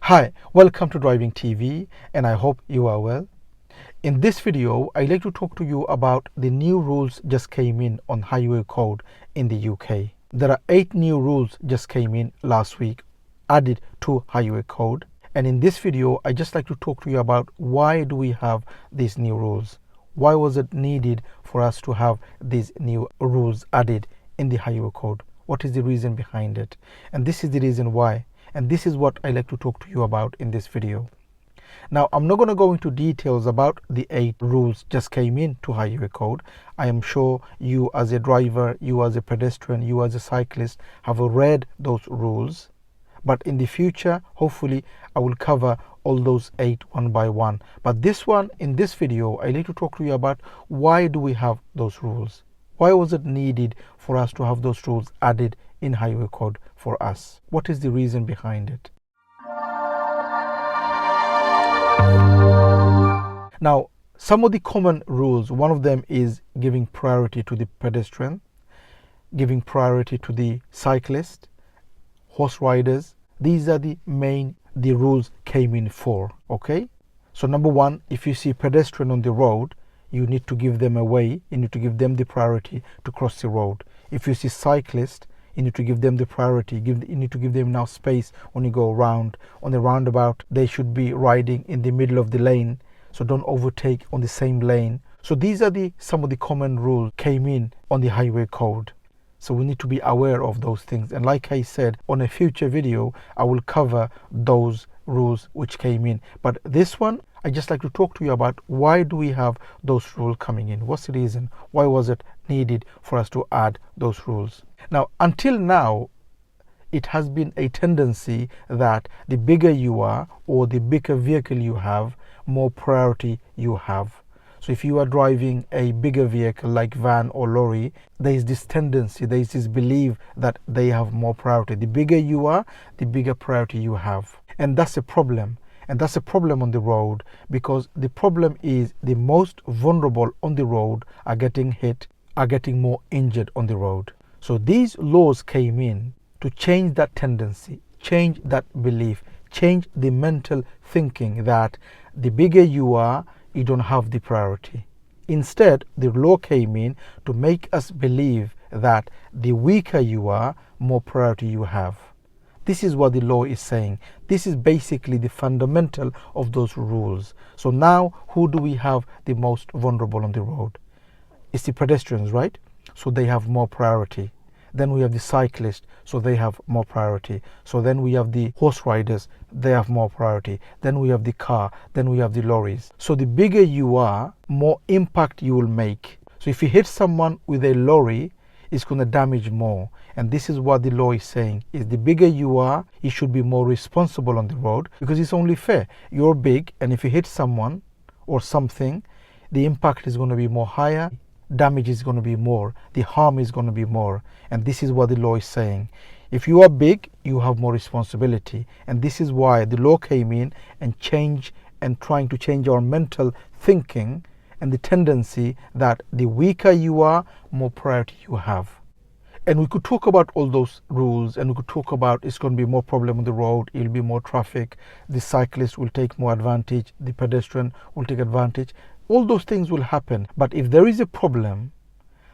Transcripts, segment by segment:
Hi, welcome to Driving TV, and I hope you are well. In this video, I'd like to talk to you about the new rules just came in on highway code in the UK. There are 8 new rules just came in last week added to highway code. And in this video, I just like to talk to you about why do we have these new rules? Why was it needed for us to have these new rules added in the highway code? What is the reason behind it? And this is the reason why. And this is what I like to talk to you about in this video. Now, I'm not going to go into details about the 8 rules just came in to highway code. I am sure you as a driver, you as a pedestrian, you as a cyclist have read those rules. But in the future, hopefully, I will cover all those 8 one by one. But this one, in this video, I need to talk to you about why do we have those rules? Why was it needed for us to have those rules added in highway code for us? What is the reason behind it? Now, some of the common rules, one of them is giving priority to the pedestrian, giving priority to the cyclist, horse riders. These are the rules came in for, okay? So number one, if you see pedestrian on the road, you need to give them a way, you need to give them the priority to cross the road. If you see cyclist, you need to give them the priority, you need to give them enough space when you go around. On the roundabout, they should be riding in the middle of the lane, so don't overtake on the same lane. So these are some of the common rules came in on the highway code. So we need to be aware of those things. And like I said, on a future video, I will cover those rules which came in. But this one, I just like to talk to you about why do we have those rules coming in? What's the reason? Why was it needed for us to add those rules? Now, until now, it has been a tendency that the bigger you are or the bigger vehicle you have, more priority you have. So if you are driving a bigger vehicle like van or lorry, there is this tendency, there is this belief that they have more priority. The bigger you are, the bigger priority you have. And that's a problem. And that's a problem on the road, because the problem is the most vulnerable on the road are getting hit, are getting more injured on the road. So these laws came in to change that tendency, change that belief, change the mental thinking that the bigger you are, you don't have the priority. Instead, the law came in to make us believe that the weaker you are, more priority you have. This is what the law is saying. This is basically the fundamental of those rules. So now, who do we have the most vulnerable on the road? It's the pedestrians, right? So they have more priority. Then we have the cyclists, so they have more priority. So then we have the horse riders, they have more priority. Then we have the car, then we have the lorries. So the bigger you are, more impact you will make. So if you hit someone with a lorry, it's going to damage more. And this is what the law is saying, is the bigger you are, you should be more responsible on the road, because it's only fair. You're big, and if you hit someone or something, the impact is going to be more higher, damage is going to be more, the harm is going to be more. And this is what the law is saying. If you are big, you have more responsibility. And this is why the law came in and trying to change our mental thinking and the tendency that the weaker you are, more priority you have. And we could talk about all those rules, and we could talk about it's going to be more problem on the road, it'll be more traffic, the cyclist will take more advantage, the pedestrian will take advantage. All those things will happen. But if there is a problem,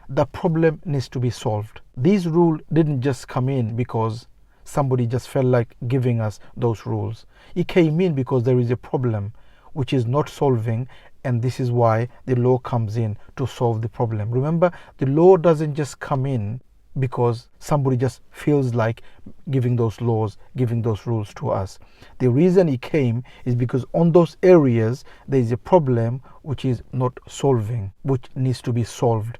the problem needs to be solved. These rules didn't just come in because somebody just felt like giving us those rules. It came in because there is a problem which is not solving, and this is why the law comes in to solve the problem. Remember, the law doesn't just come in because somebody just feels like giving those laws, giving those rules to us. The reason it came is because on those areas there is a problem which is not solving, which needs to be solved.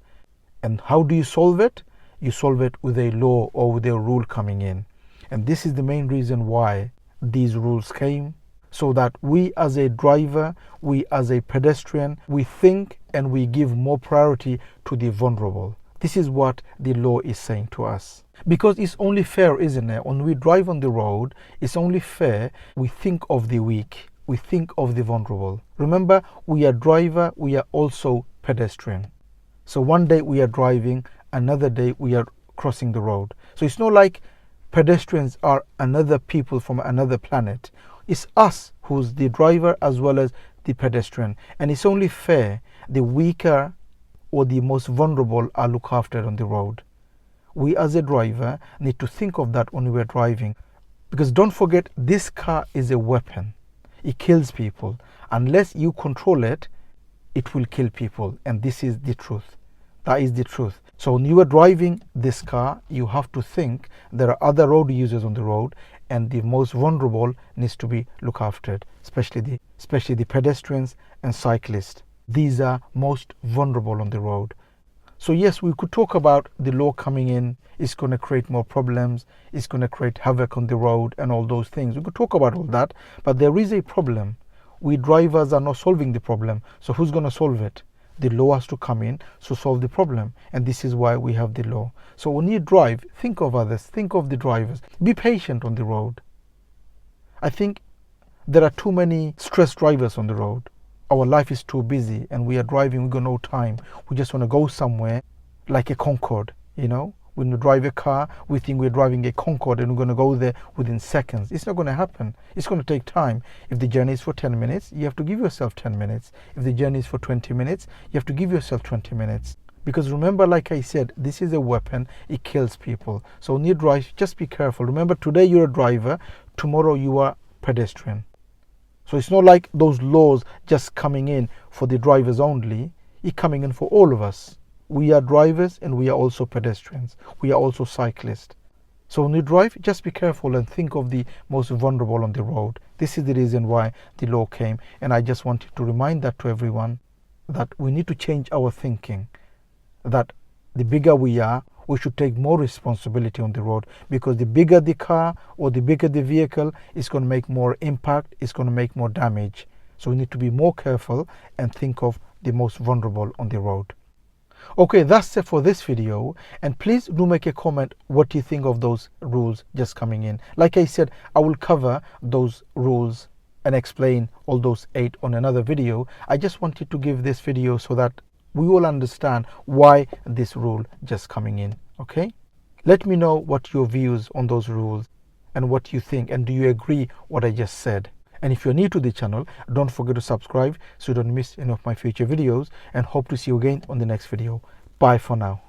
And how do you solve it? You solve it with a law or with a rule coming in. And this is the main reason why these rules came, so that we as a driver, we as a pedestrian, we think and we give more priority to the vulnerable. This is what the law is saying to us. Because it's only fair, isn't it? When we drive on the road, it's only fair we think of the weak, we think of the vulnerable. Remember, we are driver, we are also pedestrian. So one day we are driving, another day we are crossing the road. So it's not like pedestrians are another people from another planet. It's us who's the driver as well as the pedestrian, and it's only fair the weaker or the most vulnerable are looked after on the road. We as a driver need to think of that when we're driving, because don't forget, this car is a weapon. It kills people. Unless you control it, it will kill people, and this is the truth. That is the truth. So when you are driving this car, you have to think there are other road users on the road, and the most vulnerable needs to be looked after, especially the pedestrians and cyclists. These are most vulnerable on the road. So yes, we could talk about the law coming in. It's going to create more problems. It's going to create havoc on the road and all those things. We could talk about all that, but there is a problem. We drivers are not solving the problem. So who's going to solve it? The law has to come in to solve the problem, and this is why we have the law. So when you drive, think of others, think of the drivers. Be patient on the road. I think there are too many stressed drivers on the road. Our life is too busy, and we are driving, we got no time. We just want to go somewhere like a Concorde, you know. When you drive a car, we think we're driving a Concorde and we're going to go there within seconds. It's not going to happen. It's going to take time. If the journey is for 10 minutes, you have to give yourself 10 minutes. If the journey is for 20 minutes, you have to give yourself 20 minutes. Because remember, like I said, this is a weapon. It kills people. So when you drive, just be careful. Remember, today you're a driver, tomorrow you are pedestrian. So it's not like those laws just coming in for the drivers only. It's coming in for all of us. We are drivers and we are also pedestrians. We are also cyclists. So when you drive, just be careful and think of the most vulnerable on the road. This is the reason why the law came. And I just wanted to remind that to everyone, that we need to change our thinking. That the bigger we are, we should take more responsibility on the road, because the bigger the car or the bigger the vehicle, it's going to make more impact, it's going to make more damage. So we need to be more careful and think of the most vulnerable on the road. Okay, that's it for this video, and please do make a comment what you think of those rules just coming in. Like I said, I will cover those rules and explain all those 8 on another video. I just wanted to give this video so that we all understand why this rule just coming in. Okay, let me know what your views on those rules and what you think, and do you agree what I just said. And if you're new to the channel, don't forget to subscribe so you don't miss any of my future videos, and hope to see you again on the next video. Bye for now.